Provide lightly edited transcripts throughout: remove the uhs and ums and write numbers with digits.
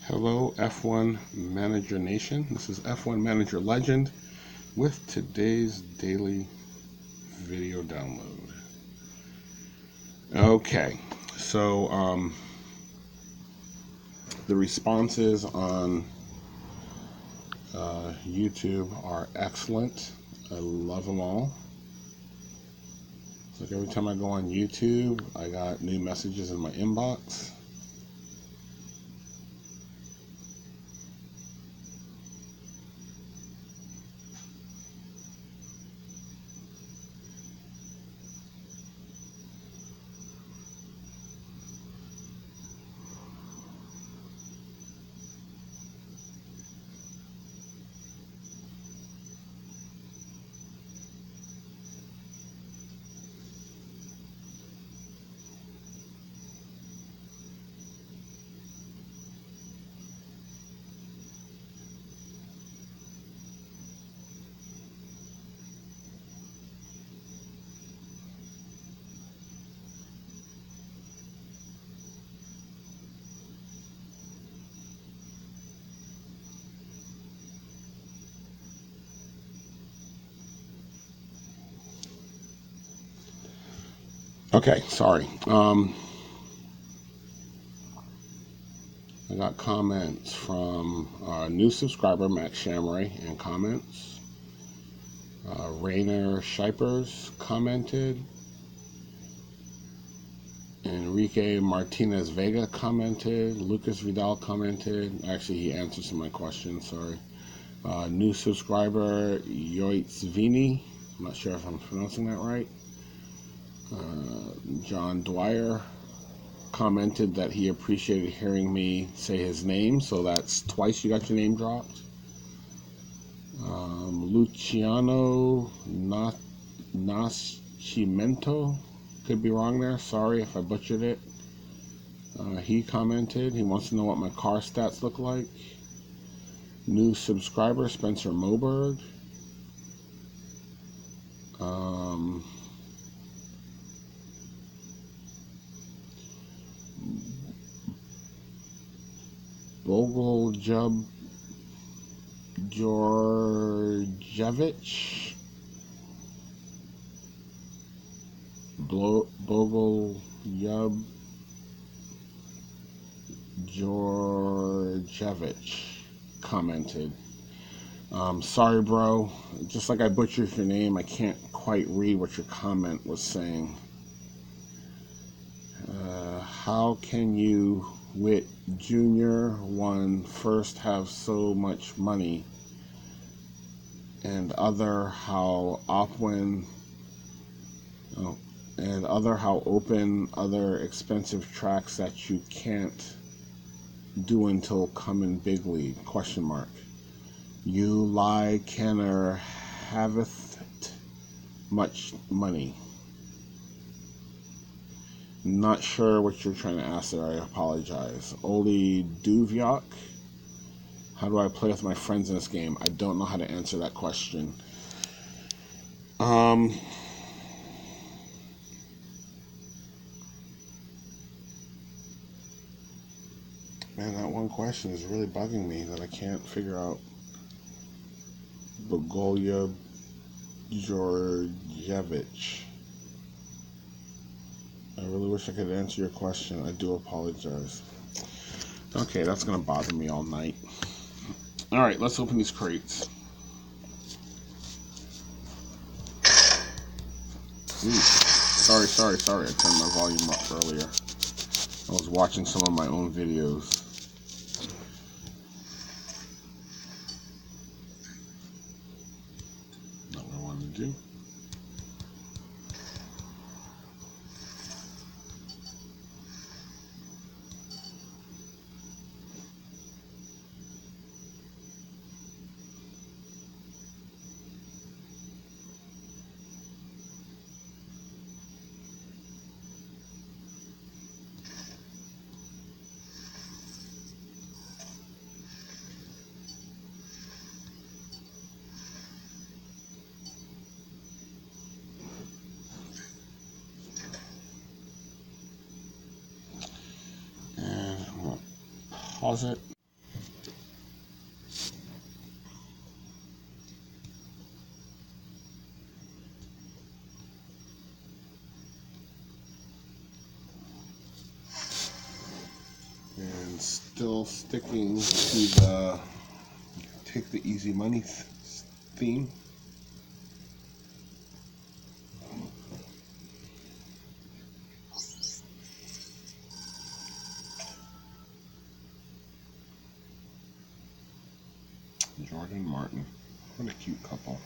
Hello, F1 Manager Nation. This is F1 Manager Legend with today's daily video download. Okay, so the responses on YouTube are excellent. I love them all. Like every time I go on YouTube, I got new messages in my inbox. Okay, sorry. I got comments from new subscriber Max Shamray in comments. Rainer Shipers commented. Enrique Martinez Vega commented. Lucas Vidal commented. Actually, he answered some of my questions, sorry. New subscriber Yoitz Vini. I'm not sure if I'm pronouncing that right. John Dwyer commented that he appreciated hearing me say his name, so that's twice you got your name dropped. Luciano Nascimento, could be wrong there, sorry if I butchered it. He commented, he wants to know what my car stats look like. New subscriber Spencer Moberg. Bogoljub Georgievich. Bogoljub Georgievich commented. Sorry, bro. Just like I butchered your name, I can't quite read what your comment was saying. How can you, with Junior One, first have so much money, and other how open other expensive tracks that you can't do until coming big league? Question mark. You lie, Kenner haveth much money. Not sure what you're trying to ask there, I apologize. Oli Duvyok. How do I play with my friends in this game? I don't know how to answer that question. Man, that one question is really bugging me that I can't figure out. Bogolya Georgievich. I really wish I could answer your question. I do apologize. Okay, that's going to bother me all night. Alright, let's open these crates. Ooh. Sorry. I turned my volume up earlier. I was watching some of my own videos. Not what I wanted to do. Pause it. And still sticking to the take the easy money theme. Jordan Martin, what a cute couple.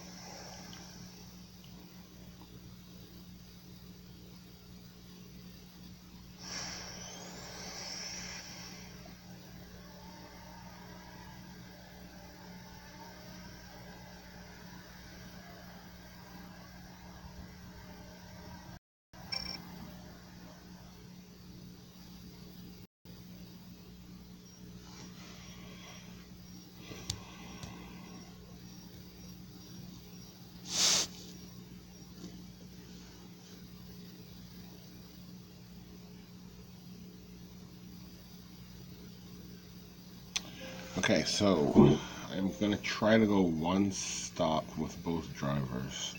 Okay, so I'm going to try to go one stop with both drivers.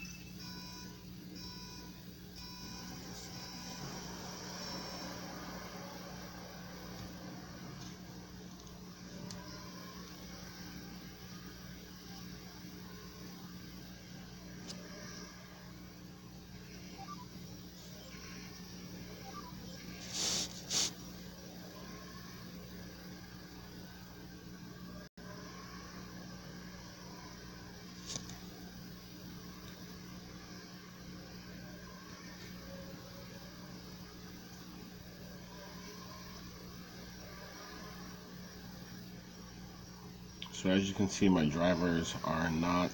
So as you can see, my drivers are not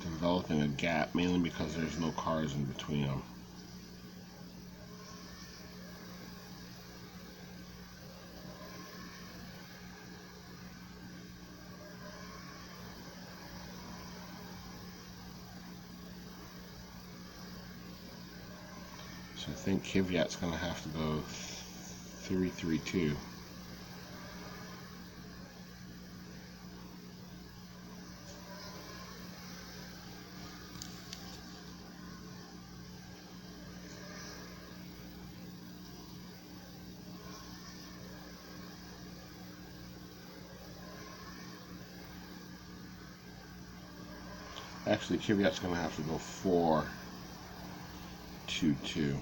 developing a gap, mainly because there's no cars in between them. So I think Kvyat's going to have to go 3-3-2. Actually, Kvyat's going to have to go 4-2-2.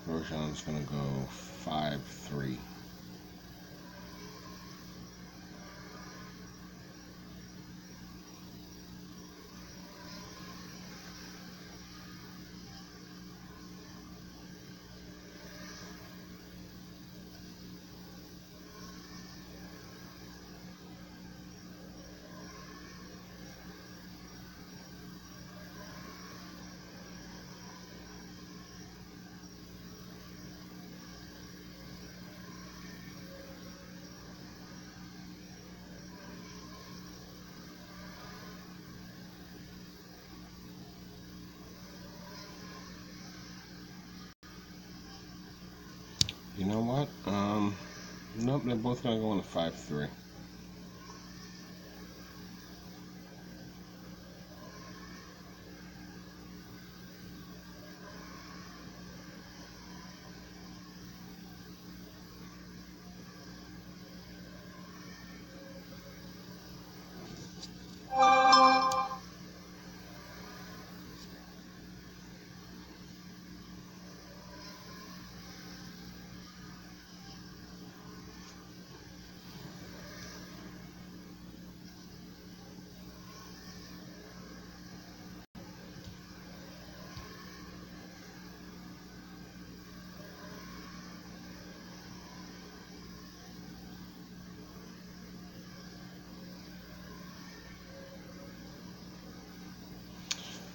Grosjean's going to go 5-3. You know what? Nope, they're both going to go in a 5-3.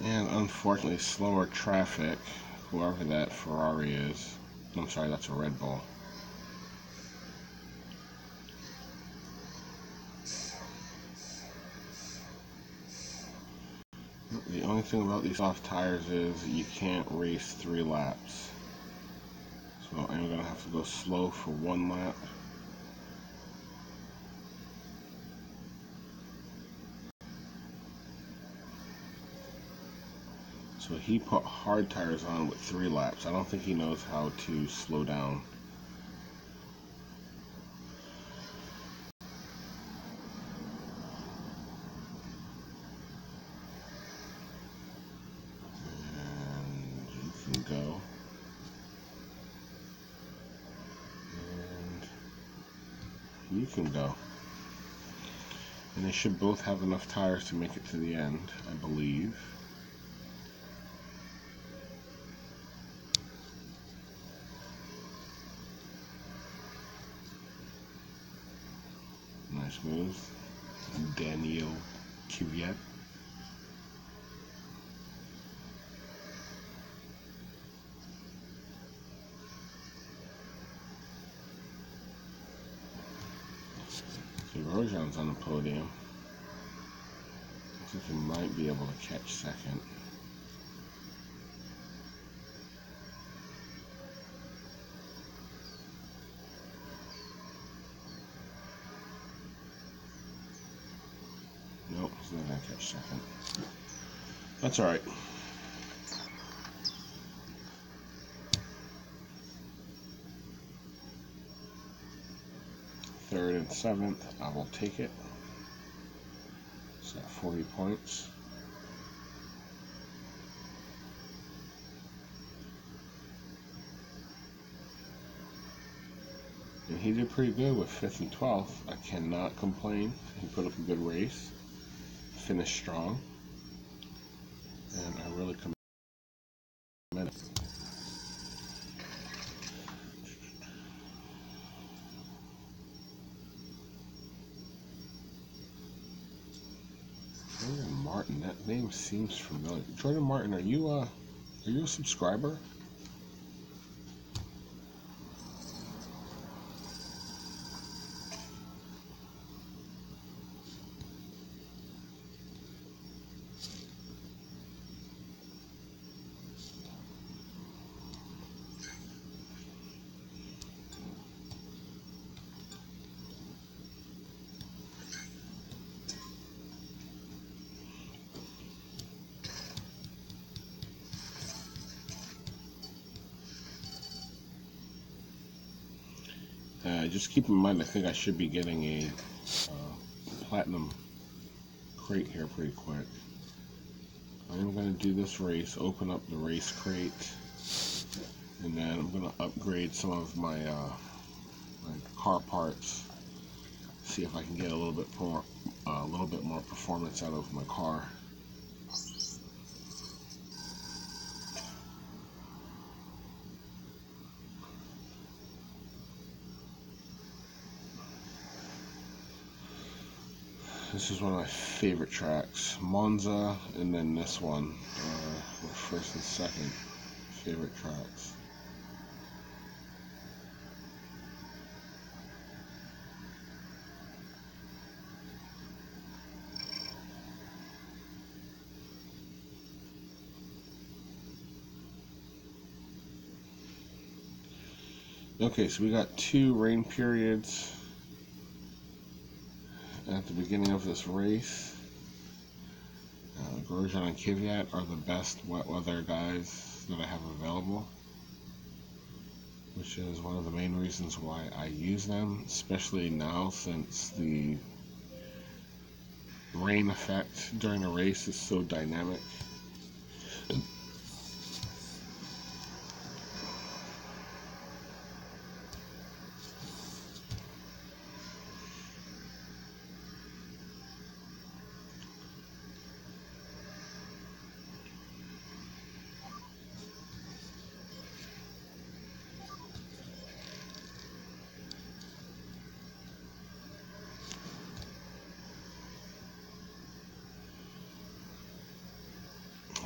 And unfortunately, slower traffic, whoever that Ferrari is. I'm sorry, that's a Red Bull. The only thing about these soft tires is you can't race 3 laps. So I'm going to have to go slow for 1 lap. So he put hard tires on with 3 laps. I don't think he knows how to slow down You can go. And they should both have enough tires to make it to the end, I believe. Nice moves. Daniel Kvyat. So Grosjean's on the podium. Looks like he might be able to catch second. Nope, he's not gonna catch second. That's alright. Third and seventh, I will take it. It's at 40 points. And he did pretty good with 5th and 12th. I cannot complain. He put up a good race. Finished strong. And I really commend it. Jordan Martin, that name seems familiar. Jordan Martin, are you a subscriber? Just keep in mind, I think I should be getting a platinum crate here pretty quick. I'm going to do this race, open up the race crate, and then I'm going to upgrade some of my car parts. See if I can get a little bit more performance out of my car. This is one of my favorite tracks. Monza, and then this one were first and second favorite tracks. Okay, so we got 2 rain periods at the beginning of this race. Grosjean and Kvyat are the best wet weather guys that I have available, which is one of the main reasons why I use them, especially now since the rain effect during a race is so dynamic.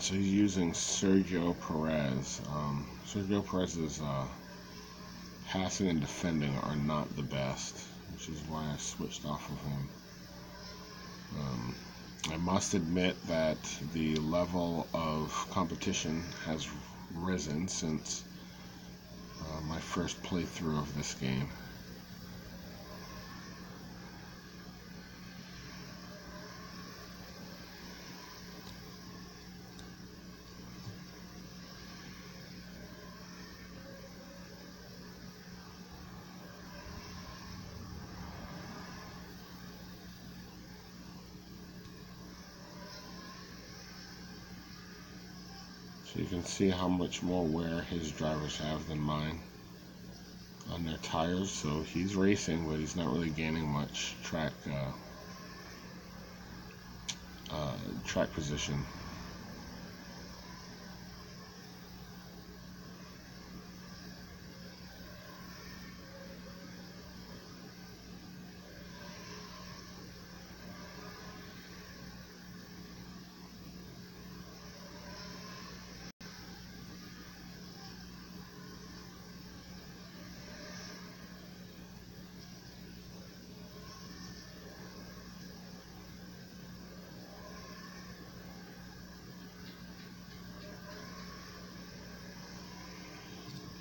So he's using Sergio Perez. Sergio Perez's passing and defending are not the best, which is why I switched off of him. I must admit that the level of competition has risen since my first playthrough of this game. So you can see how much more wear his drivers have than mine on their tires, so he's racing, but he's not really gaining much track position.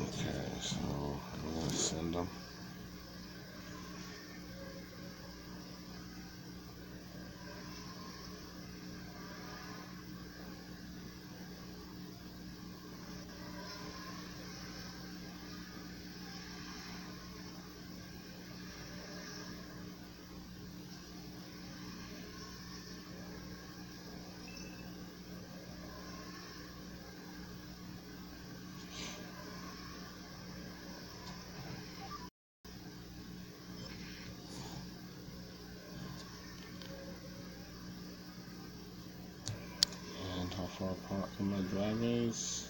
Okay, so I'm going to send them. And how far apart are my drivers?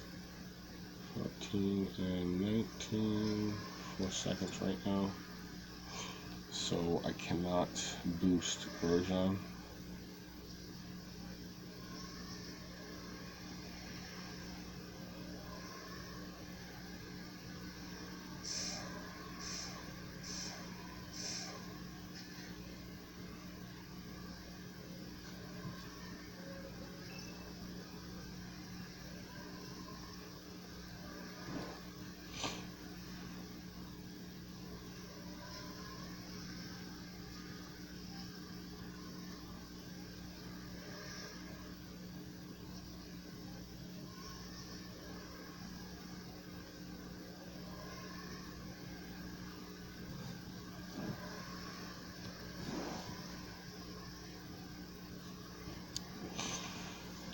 14 and 19. 4 seconds right now. So I cannot boost Grosjean.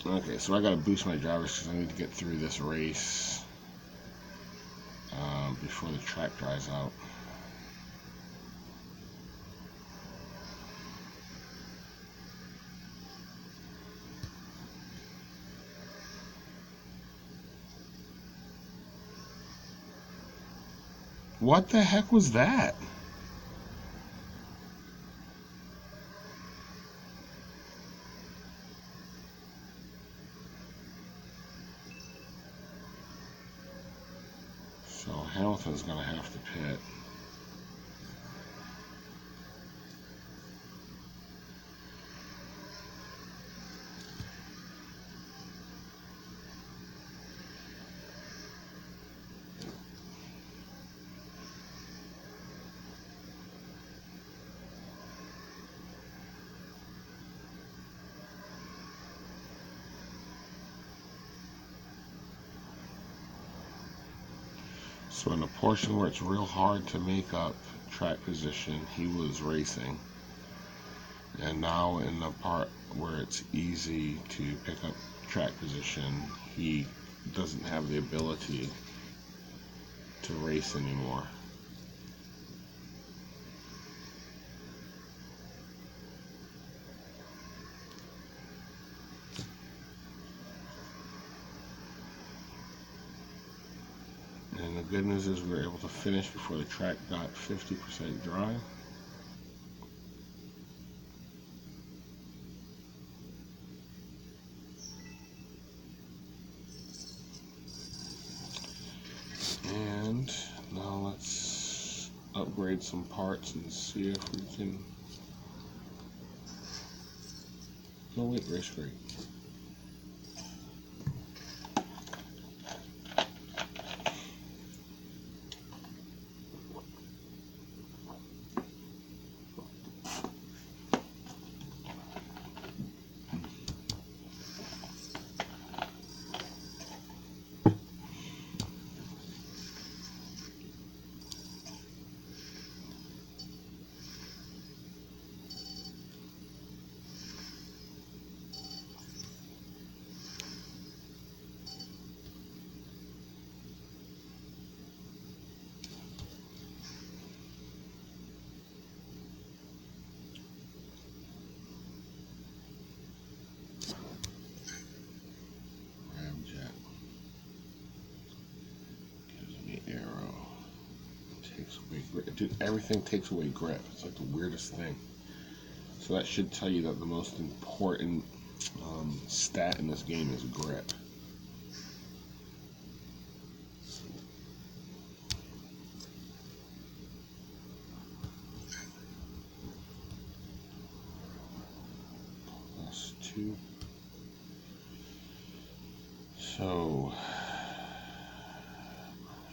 Okay, so I gotta boost my drivers because I need to get through this race before the track dries out. What the heck was that? So Hamilton's gonna have to pit. So in a portion where it's real hard to make up track position, he was racing. And now in the part where it's easy to pick up track position, he doesn't have the ability to race anymore. And the good news is we were able to finish before the track got 50% dry. And now let's upgrade some parts and see if we can... No, wait, race break. grip. Dude, everything takes away grip. It's like the weirdest thing. So that should tell you that the most important stat in this game is grip. +2. So,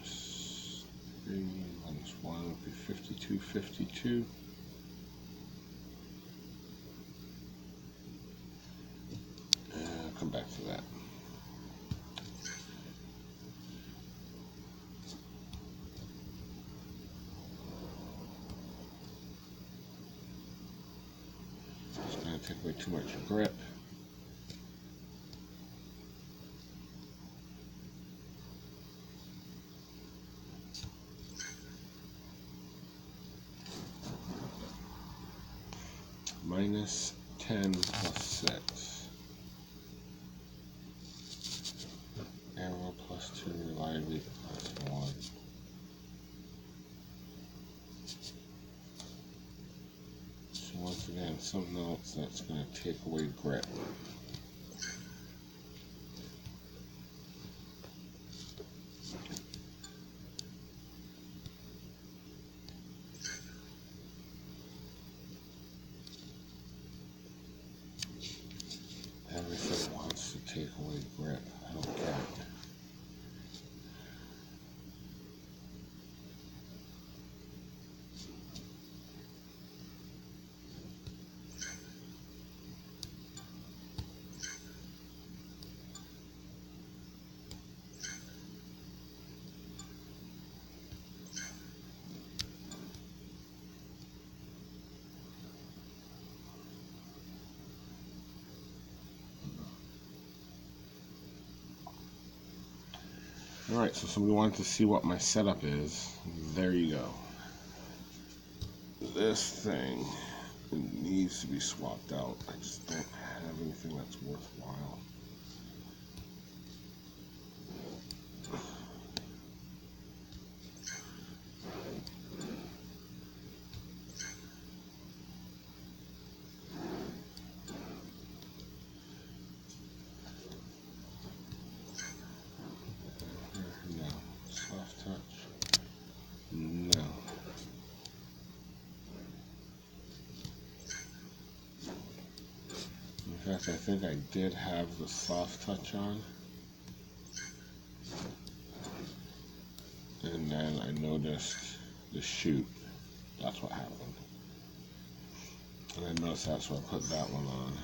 -3 -1 would be 52, 52. I'll come back to that. It's going to take away too much grip. -10 +6. Arrow +2, reliability +1. So once again, something else that's going to take away grip. Everything wants to take away grip. I don't get it. Alright, so somebody wanted to see what my setup is. There you go. This thing, it needs to be swapped out. I just don't have anything that's worthwhile. No. Soft touch. No. In fact, I think I did have the soft touch on. And then I noticed the shoot. That's what happened. And I noticed that, so I put that one on.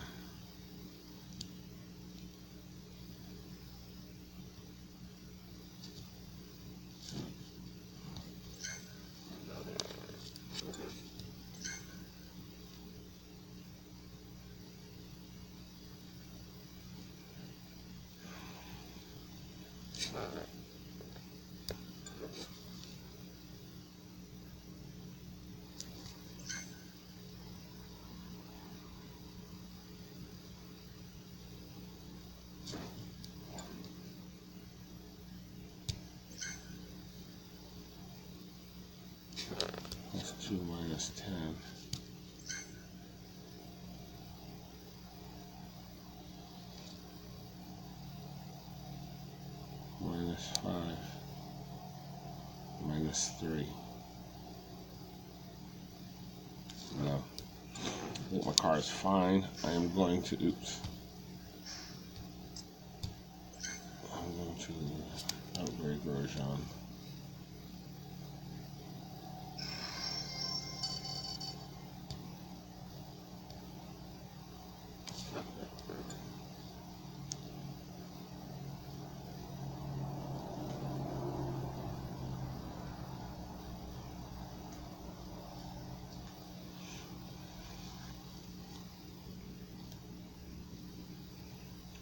+2 -10. -5. -3. No. I think my car is fine. I am going to, oops. I'm going to upgrade Grosjean.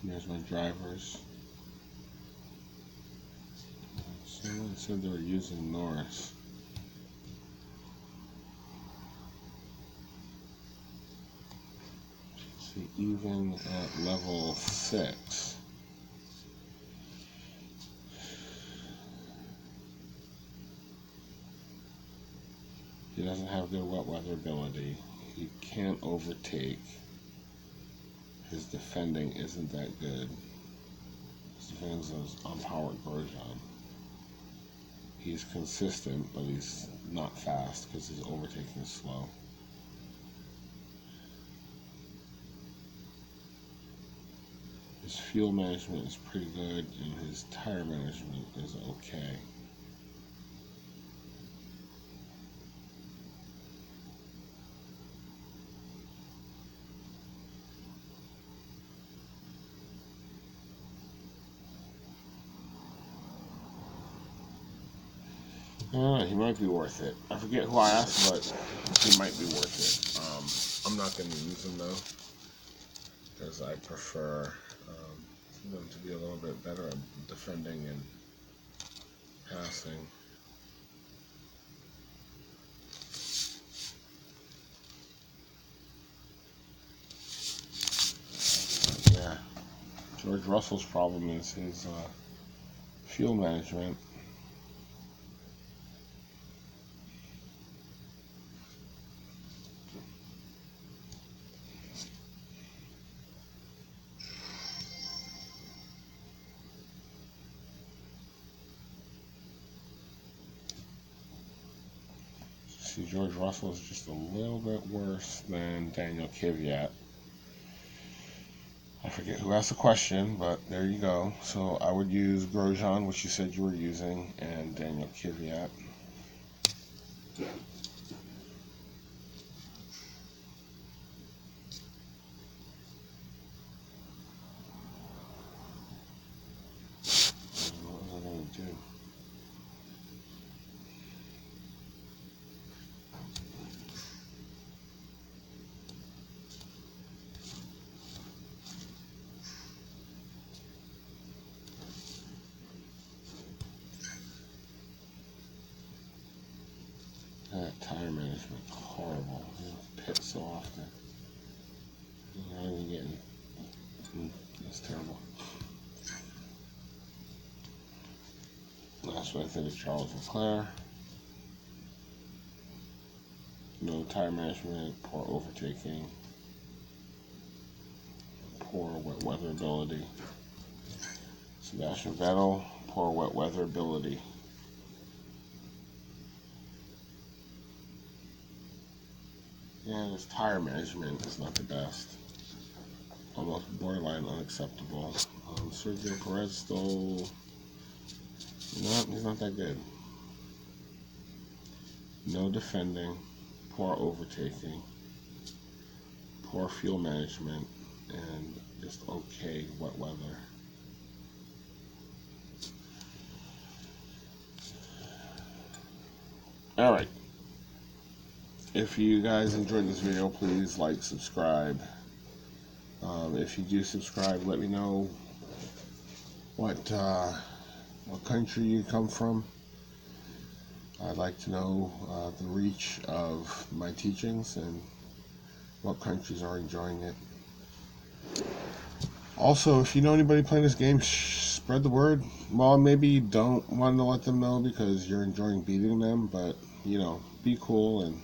Here's my drivers. Someone said they were using Norris. See, even at level 6. He doesn't have good wet weather ability. He can't overtake. His defending isn't that good. His defending is unpowered Grosjean. He's consistent, but he's not fast because his overtaking is slow. His fuel management is pretty good, and his tire management is okay. He might be worth it. I forget who I asked, but he might be worth it. I'm not going to use him though, because I prefer them to be a little bit better at defending and passing. Yeah, George Russell's problem is his fuel management. See, George Russell is just a little bit worse than Daniel Kvyat. I forget who asked the question, but there you go. So I would use Grosjean, which you said you were using, and Daniel Kvyat. What was I going to do? That tire management horrible. You pit so often. You're not even getting. That's terrible. That's what I think of Charles Leclerc. No tire management, poor overtaking, poor wet weather ability. Sebastian Vettel, poor wet weather ability. Yeah, his tire management is not the best. Almost borderline unacceptable. Sergio Perez still, he's not that good. No defending, poor overtaking, poor fuel management, and just okay wet weather. Alright. If you guys enjoyed this video, please like, subscribe. If you do subscribe, let me know what country you come from. I'd like to know the reach of my teachings and what countries are enjoying it. Also, if you know anybody playing this game, spread the word. Well, maybe you don't want to let them know because you're enjoying beating them, but be cool and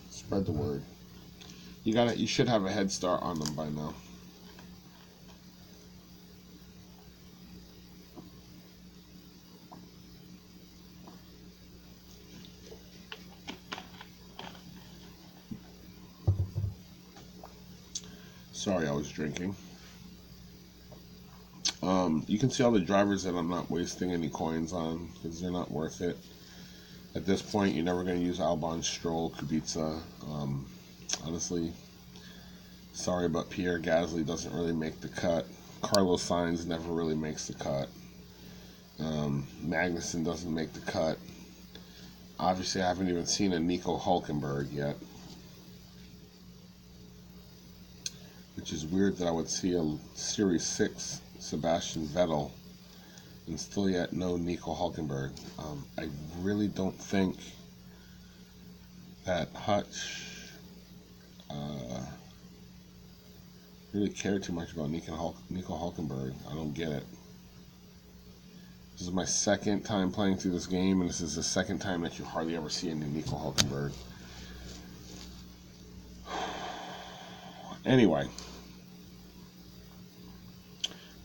spread the word. You should have a head start on them by now. Sorry, I was drinking. You can see all the drivers that I'm not wasting any coins on because they're not worth it. At this point, you're never going to use Albon, Stroll, Kubica. Honestly, sorry, but Pierre Gasly doesn't really make the cut. Carlos Sainz never really makes the cut. Magnussen doesn't make the cut. Obviously, I haven't even seen a Nico Hulkenberg yet. Which is weird that I would see a Series 6 Sebastian Vettel and still yet no Nico Hulkenberg. I really don't think that Hutch really cared too much about Nico Hulkenberg. I don't get it. This is my second time playing through this game, and this is the second time that you hardly ever see a new Nico Hulkenberg. Anyway,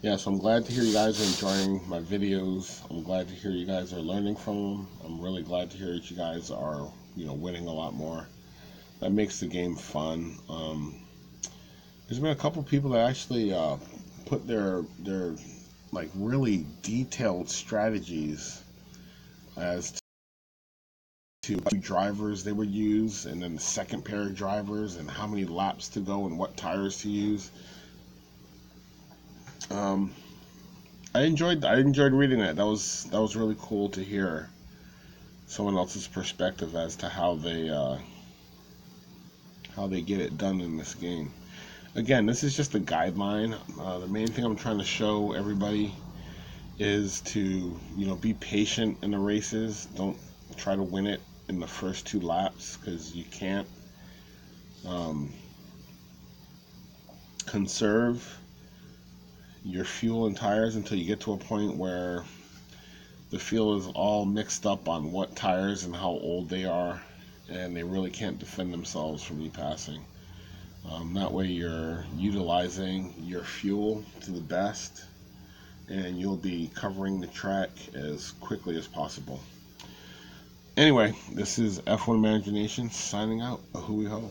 yeah, so I'm glad to hear you guys are enjoying my videos. I'm glad to hear you guys are learning from them. I'm really glad to hear that you guys are, winning a lot more. That makes the game fun. There's been a couple people that actually put their like really detailed strategies as to what drivers they would use, and then the second pair of drivers, and how many laps to go, and what tires to use. Um, I enjoyed reading that. That was really cool to hear someone else's perspective as to how they get it done in this game. Again, this is just a guideline. The main thing I'm trying to show everybody is to be patient in the races. Don't try to win it in the first 2 laps, because you can't. Conserve your fuel and tires until you get to a point where the fuel is all mixed up on what tires and how old they are, and they really can't defend themselves from you passing. That way you're utilizing your fuel to the best, and you'll be covering the track as quickly as possible. Anyway, this is F1 Manager Nation signing out. A hui ho.